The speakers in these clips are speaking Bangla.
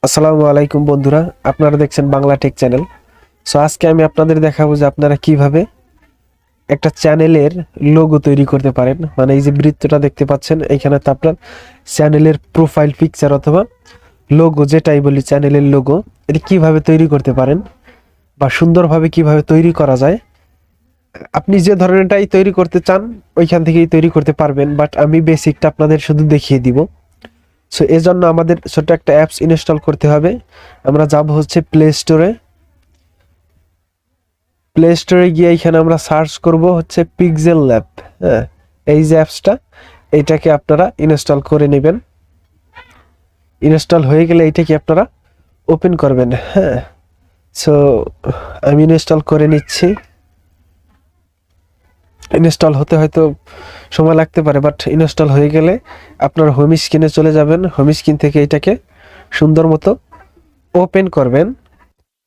আসসালামু আলাইকুম বন্ধুরা, আপনারা দেখছেন বাংলা টেক চ্যানেল। সো আজকে আমি আপনাদের দেখাবো যে আপনারা কিভাবে একটা চ্যানেলের লোগো তৈরি করতে পারেন। মানে এই যে বৃত্তটা দেখতে পাচ্ছেন, এইখানে তো আপনার চ্যানেলের প্রোফাইল পিকচার অথবা লোগো, যেটাই বলি চ্যানেলের লোগো, এটা কিভাবে তৈরি করতে পারেন বা সুন্দরভাবে কিভাবে তৈরি করা যায়। আপনি যে ধরনেরটাই তৈরি করতে চান ওইখান থেকেই তৈরি করতে পারবেন, বাট আমি বেসিকটা আপনাদের শুধু দেখিয়ে দিব। সো এর জন্য আমাদের ছোট্ট একটা অ্যাপস ইনস্টল করতে হবে। আমরা যাব হচ্ছে প্লে স্টোরে গিয়ে এখানে আমরা সার্চ করব হচ্ছে পিক্সেল ল্যাব। হ্যাঁ, এই যে অ্যাপসটা, এইটাকে আপনারা ইনস্টল করে নেবেন। ইনস্টল হয়ে গেলে এইটাকে আপনারা ওপেন করবেন। হ্যাঁ, সো আমি ইনস্টল করে নিচ্ছি। ইনস্টল হতে হয়তো সময় লাগতে পারে, বাট ইনস্টল হয়ে গেলে আপনার হোম স্ক্রিনে চলে যাবেন। হোম স্ক্রিন থেকে এটাকে সুন্দর মতো ওপেন করবেন।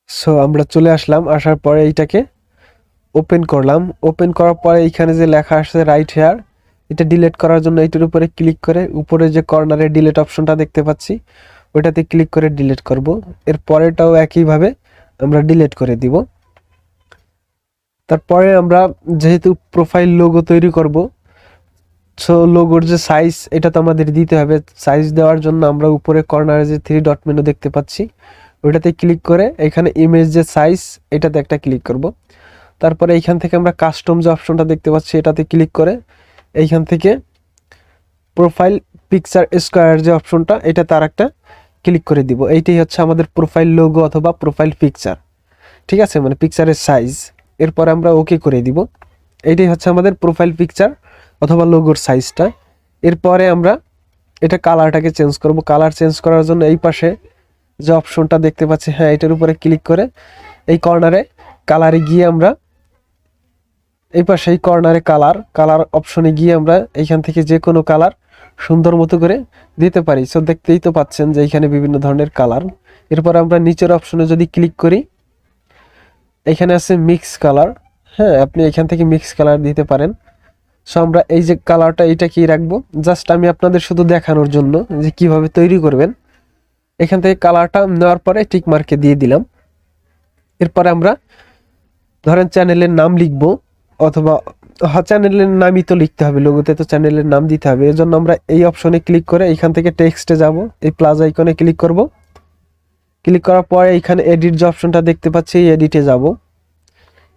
সো আমরা চলে আসলাম, আসার পরে এইটাকে ওপেন করলাম। ওপেন করার পরে এইখানে যে লেখা আসছে রাইট হেয়ার, এটা ডিলিট করার জন্য এইটার উপরে ক্লিক করে উপরে যে কর্নারে ডিলিট অপশনটা দেখতে পাচ্ছি ওইটাতে ক্লিক করে ডিলিট করব। এর পরেটাও একইভাবে আমরা ডিলিট করে দিব। তারপরে আমরা যেহেতু প্রোফাইল লোগো তৈরি করব, সো লোগোর যে সাইজ এটা তো আমাদের দিতে হবে। সাইজ দেওয়ার জন্য আমরা উপরে কর্নারে যে 3 ডট মেনু দেখতে পাচ্ছি ওইটাতে ক্লিক করে এখানে ইমেজ যে সাইজ এটাতে একটা ক্লিক করব। তারপরে এইখান থেকে আমরা কাস্টম যে অপশনটা দেখতে পাচ্ছি এটাতে ক্লিক করে এইখান থেকে প্রোফাইল পিকচার স্কোয়ার যে অপশনটা এটা তার একটা ক্লিক করে দিব। এইটাই হচ্ছে আমাদের প্রোফাইল লোগো অথবা প্রোফাইল পিকচার। ঠিক আছে, মানে পিকচারের সাইজ। এরপর আমরা ওকে করে দিব। এইটাই হচ্ছে আমাদের প্রোফাইল পিকচার অথবা লোগোর সাইজটা। এরপরে আমরা এটা কালারটাকে চেঞ্জ করব। কালার চেঞ্জ করার জন্য এই পাশে যে অপশনটা দেখতে পাচ্ছি, হ্যাঁ, এটার উপরে ক্লিক করে এই কর্নারে কালারে গিয়ে আমরা এই পাশে এই কর্নারে কালার অপশনে গিয়ে আমরা এইখান থেকে যে কোনো কালার সুন্দর মতো করে দিতে পারি। সো দেখতেই তো পাচ্ছেন যে এইখানে বিভিন্ন ধরনের কালার। এরপর আমরা নিচের অপশনে যদি ক্লিক করি, এখানে আছে মিক্স কালার। হ্যাঁ, আপনি এখান থেকে মিক্স কালার দিতে পারেন। সো আমরা এই যে কালারটা এটা কি রাখবো, জাস্ট আমি আপনাদের শুধু দেখানোর জন্য যে কিভাবে তৈরি করবেন। এখান থেকে কালারটা নেওয়ার পরে টিক মার্কে দিয়ে দিলাম। এরপরে আমরা ধরেন চ্যানেলের নাম লিখবো, অথবা চ্যানেলের নামই তো লিখতে হবে, লোগোতে তো চ্যানেলের নাম দিতে হবে। এর জন্য আমরা এই অপশনে ক্লিক করে এখান থেকে টেক্সটে যাব, এই প্লাস আইকনে ক্লিক করব। ক্লিক করার পরে এখানে এডিট যে অপশনটা দেখতে পাচ্ছি এই এডিটে যাব।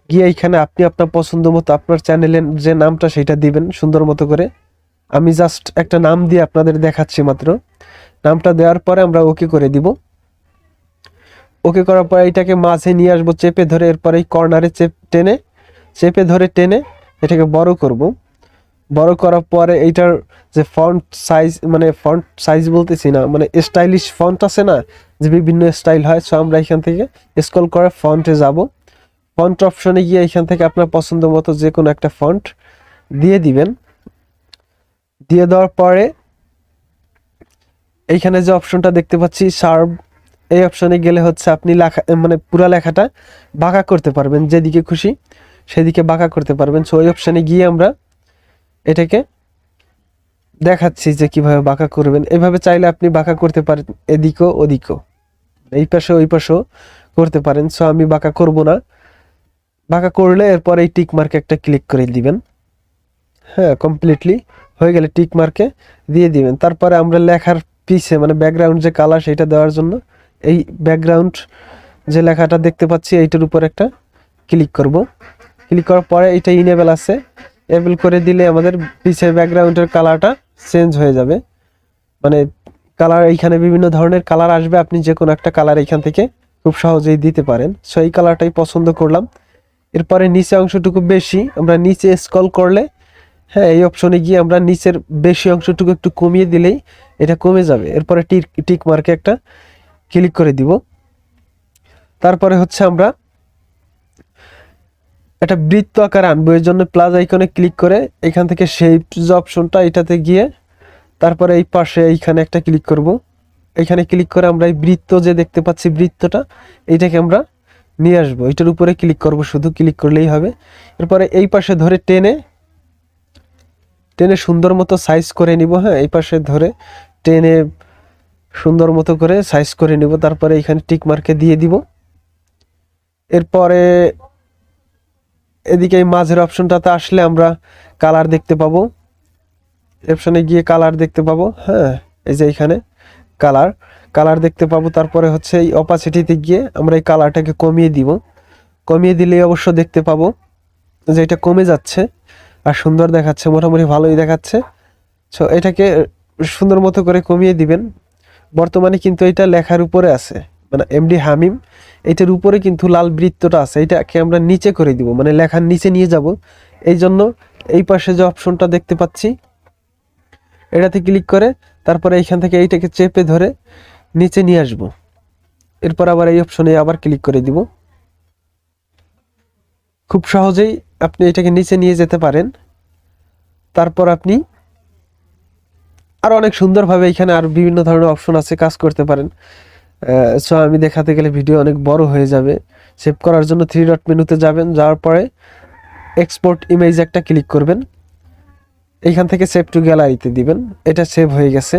গিয়ে এখানে আপনি আপনার পছন্দ মতো আপনার চ্যানেলের যে নামটা সেটা দিবেন সুন্দর মতো করে। আমি জাস্ট একটা নাম দিয়ে আপনাদের দেখাচ্ছি মাত্র। নামটা দেওয়ার পরে আমরা ওকে করে দিব। ওকে করার পরে এটাকে মাঝে নিয়ে আসবো চেপে ধরে। এরপরে এই কর্নারে চেপে ধরে টেনে এটাকে বড় করব। বড় করার পরে এইটার যে ফন্ট সাইজ বলতেছি না, মানে স্টাইলিশ ফন্ট আছে না, যে বিভিন্ন স্টাইল হয়। সো আমরা এখান থেকে স্ক্রল করে ফন্টে যাব। ফন্ট অপশনে গিয়ে এখান থেকে আপনার পছন্দ মতো যে কোনো একটা ফন্ট দিয়ে দিবেন। দিয়ে দেওয়ার পরে এইখানে যে অপশনটা দেখতে পাচ্ছি শার্প, এই অপশনে গেলে হচ্ছে আপনি লেখা মানে পুরো লেখাটা বাঁকা করতে পারবেন, যেদিকে খুশি সেদিকে বাঁকা করতে পারবেন। সো ওই অপশনে গিয়ে আমরা এটাকে দেখাচ্ছি যে কিভাবে বাঁকা করবেন। এভাবে চাইলে আপনি বাঁকা করতে পারেন এদিকও ওদিকও, এই পাশে ওই পাশেও করতে পারেন। সো আমি বাঁকা করব না। বাঁকা করলে এরপর এই টিক মার্কে একটা ক্লিক করে দিবেন। হ্যাঁ, কমপ্লিটলি হয়ে গেলে টিক মার্কে দিয়ে দিবেন। তারপরে আমরা লেখার পিছে মানে ব্যাকগ্রাউন্ড যে কালার সেটা দেওয়ার জন্য এই ব্যাকগ্রাউন্ড যে লেখাটা দেখতে পাচ্ছি এইটার উপর একটা ক্লিক করব। ক্লিক করার পরে এটা ইনেবল আছে, এনেবল করে দিলে আমাদের পিছে ব্যাকগ্রাউন্ডের কালারটা চেঞ্জ হয়ে যাবে। মানে কালার এইখানে বিভিন্ন ধরনের কালার আসবে, আপনি যে কোনো একটা কালার এইখান থেকে খুব সহজেই দিতে পারেন। সো এই কালারটাই পছন্দ করলাম। এরপরে নিচে অংশটুকু বেশি, আমরা নিচে স্ক্রল করলে, হ্যাঁ, এই অপশনে গিয়ে আমরা নিচের বেশি অংশটুকু একটু কমিয়ে দিলেই এটা কমে যাবে। এরপরে টিক মার্কে একটা ক্লিক করে দিব। তারপরে হচ্ছে আমরা একটা বৃত্ত আকার আনবো। এর জন্য প্লাস আইকনে ক্লিক করে এখান থেকে শেপ যে অপশনটা এটাতে গিয়ে তারপরে এই পাশে এইখানে একটা ক্লিক করব। এখানে ক্লিক করে আমরা এই বৃত্ত যে দেখতে পাচ্ছি বৃত্তটা এইটাকে আমরা নিয়ে আসবো। এটার উপরে ক্লিক করব, শুধু ক্লিক করলেই হবে। এরপরে এই পাশে ধরে টেনে সুন্দর মতো সাইজ করে নিব। হ্যাঁ, এই পাশে ধরে টেনে সুন্দর মতো করে সাইজ করে নিব, তারপরে এখানে টিক মার্কে দিয়ে দিব। এরপরে এদিকে এই মাঝের অপশনটাতে আসলে আমরা কালার দেখতে পাবো, অপশনে গিয়ে কালার দেখতে পাবো। হ্যাঁ, এই যে এখানে কালার দেখতে পাবো। তারপরে হচ্ছে এই অপাসিটিতে গিয়ে আমরা এই কালারটাকে কমিয়ে দিব, কমিয়ে দিলে অবশ্য দেখতে পাবো যে এটা কমে যাচ্ছে আর সুন্দর দেখাচ্ছে, মোটামুটি ভালোই দেখাচ্ছে। সো এটাকে সুন্দর মতো করে কমিয়ে দিবেন। বর্তমানে কিন্তু এটা লেখার উপরে আছে, মানে এমডি হামিম, এটার উপরে কিন্তু লাল বৃত্তটা আছে, এটাকে আমরা নিচে করে দিব, মানে লেখার নিচে নিয়ে যাব। এই জন্য এই পাশে যে অপশনটা দেখতে পাচ্ছি এটাতে ক্লিক করে তারপরে এইখান থেকে এইটাকে চেপে ধরে নিচে নিয়ে আসব। এরপর আবার এই অপশনে আবার ক্লিক করে দিব। খুব সহজেই আপনি এটাকে নিচে নিয়ে যেতে পারেন। তারপর আপনি আর অনেক সুন্দরভাবে এখানে আর বিভিন্ন ধরনের অপশন আছে, কাজ করতে পারেন। সো আমি দেখাতে গেলে ভিডিও অনেক বড় হয়ে যাবে। সেভ করার জন্য 3 ডট মেনুতে যাবেন, যাওয়ার পরে এক্সপোর্ট ইমেজ একটা ক্লিক করবেন, এইখান থেকে সেভ টু গ্যালারিতে দিবেন। এটা সেভ হয়ে গেছে।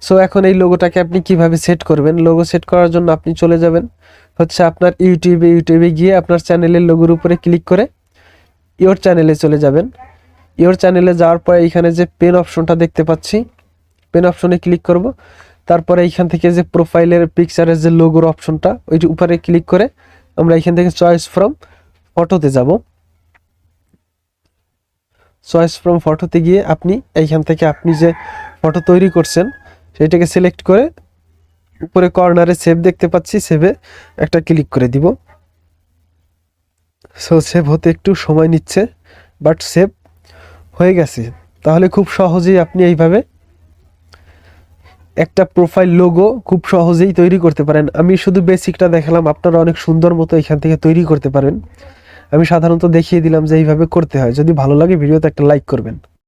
সো এখন এই লোগোটাকে আপনি কিভাবে সেট করবেন? লোগো সেট করার জন্য আপনি চলে যাবেন হচ্ছে আপনার ইউটিউবে গিয়ে আপনার চ্যানেলের লোগোর উপরে ক্লিক করে ইওর চ্যানেলে চলে যাবেন। ইওর চ্যানেলে যাওয়ার পরে এইখানে যে পেন অপশনটা দেখতে পাচ্ছি, পেন অপশনে ক্লিক করব। তারপরে এইখান থেকে যে প্রোফাইলের পিকচারের যে লোগোর অপশনটা ওইটি উপরে ক্লিক করে আমরা এইখান থেকে চয়েস ফ্রম ফটোতে যাব। চয়েস ফ্রম ফটোতে গিয়ে আপনি এইখান থেকে আপনি যে ফটো তৈরি করছেন সেইটাকে সিলেক্ট করে উপরে কর্নারে সেভ দেখতে পাচ্ছি, সেভে একটা ক্লিক করে দিব। সো সেভ হতে একটু সময় নিচ্ছে, বাট সেভ হয়ে গেছে। তাহলে খুব সহজেই আপনি এইভাবে একটা প্রোফাইল লোগো খুব সহজেই তৈরি করতে পারেন। আমি শুধু বেসিকটা দেখালাম, আপনারা অনেক সুন্দর মতো এখান থেকে তৈরি করতে পারেন। আমি সাধারণত দেখিয়ে দিলাম যে এইভাবে করতে হয়। যদি ভালো লাগে ভিডিওতে একটা লাইক করবেন।